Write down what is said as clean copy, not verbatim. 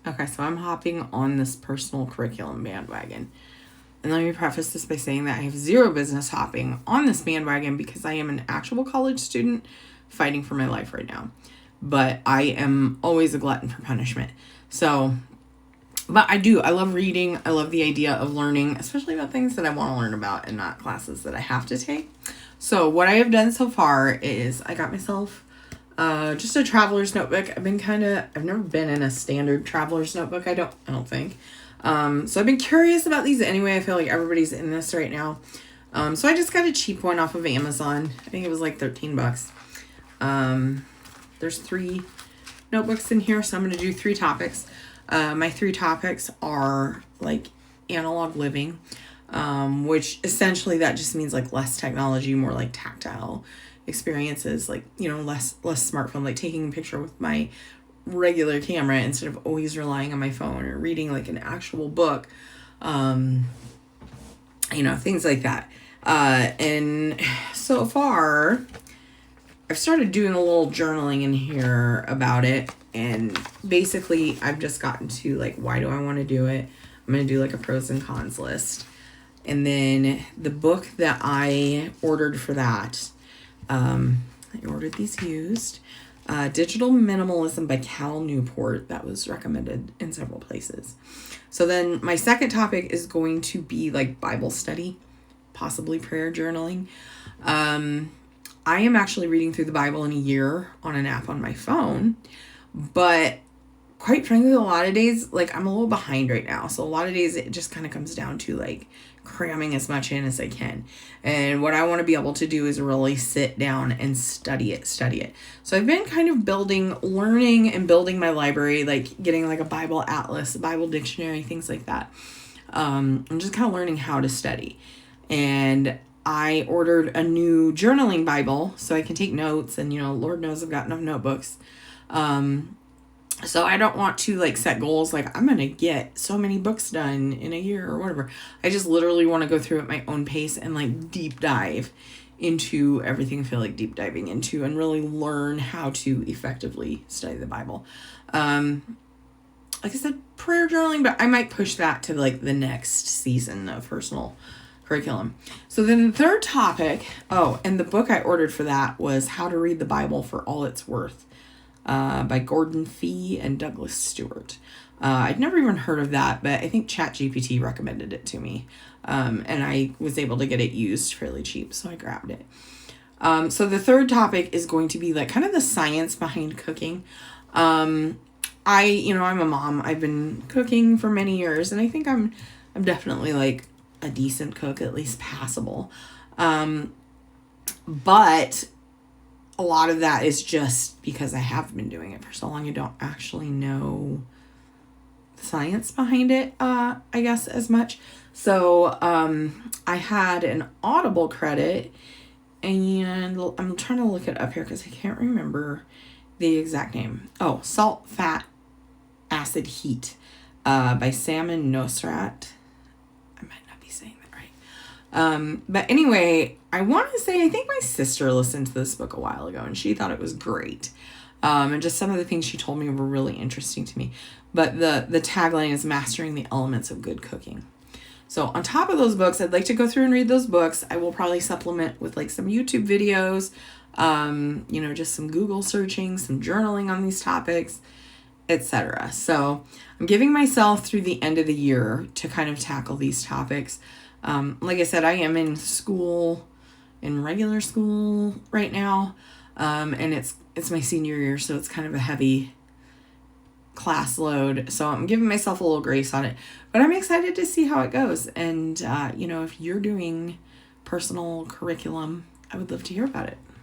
Okay, so I'm hopping on this personal curriculum bandwagon. And let me preface this by saying that I have zero business hopping on this bandwagon because I am an actual college student fighting for my life right now. But I am always a glutton for punishment. So, but I love reading. I love the idea of learning, especially about things that I want to learn about and not classes that I have to take. So what I have done so far is I got myself just a traveler's notebook. I've never been in a standard traveler's notebook. I don't think. So I've been curious about these anyway. I feel like everybody's in this right now. So I just got a cheap one off of Amazon. I think it was like $13. There's 3 notebooks in here, so I'm going to do 3 topics. My 3 topics are like analog living, which essentially that just means like less technology, more like tactile experiences, like, less smartphone, like taking a picture with my regular camera instead of always relying on my phone or reading like an actual book, things like that. And so far I've started doing a little journaling in here about it, and basically I've just gotten to like, why do I want to do it? I'm going to do like a pros and cons list. And then the book that I ordered for that, I ordered these used, Digital Minimalism by Cal Newport. That was recommended in several places. So then my second topic is going to be like Bible study, possibly prayer journaling. I am actually reading through the Bible in a year on an app on my phone, but quite frankly, a lot of days, like, I'm a little behind right now. So a lot of days it just kind of comes down to like cramming as much in as I can. And what I want to be able to do is really sit down and study it. So I've been kind of learning and building my library, like getting like a Bible atlas, a Bible dictionary, things like that. I'm just kind of learning how to study. And I ordered a new journaling Bible so I can take notes, and, Lord knows I've got enough notebooks. So I don't want to like set goals like I'm going to get so many books done in a year or whatever. I just literally want to go through at my own pace and like deep dive into everything I feel like deep diving into, and really learn how to effectively study the Bible. Like I said, prayer journaling, but I might push that to like the next season of personal curriculum. So then the third topic, and the book I ordered for that was How to Read the Bible for All It's Worth, by Gordon Fee and Douglas Stewart. I'd never even heard of that, but I think ChatGPT recommended it to me. And I was able to get it used fairly cheap, so I grabbed it. So the third topic is going to be like kind of the science behind cooking. I'm a mom. I've been cooking for many years, and I think I'm definitely like a decent cook, at least passable. But a lot of that is just because I have been doing it for so long. I don't actually know the science behind it, I guess, as much. So I had an Audible credit, and I'm trying to look it up here because I can't remember the exact name. Salt, Fat, Acid, Heat, by Samin, Nosrat. I might not be saying that right. But anyway, I want to say, I think my sister listened to this book a while ago, and she thought it was great. And just some of the things she told me were really interesting to me. But the tagline is Mastering the Elements of Good Cooking. So on top of those books, I'd like to go through and read those books. I will probably supplement with like some YouTube videos, just some Google searching, some journaling on these topics, etc. So I'm giving myself through the end of the year to kind of tackle these topics. Like I said, I am in regular school right now. And it's my senior year, so it's kind of a heavy class load. So I'm giving myself a little grace on it, but I'm excited to see how it goes. And, if you're doing personal curriculum, I would love to hear about it.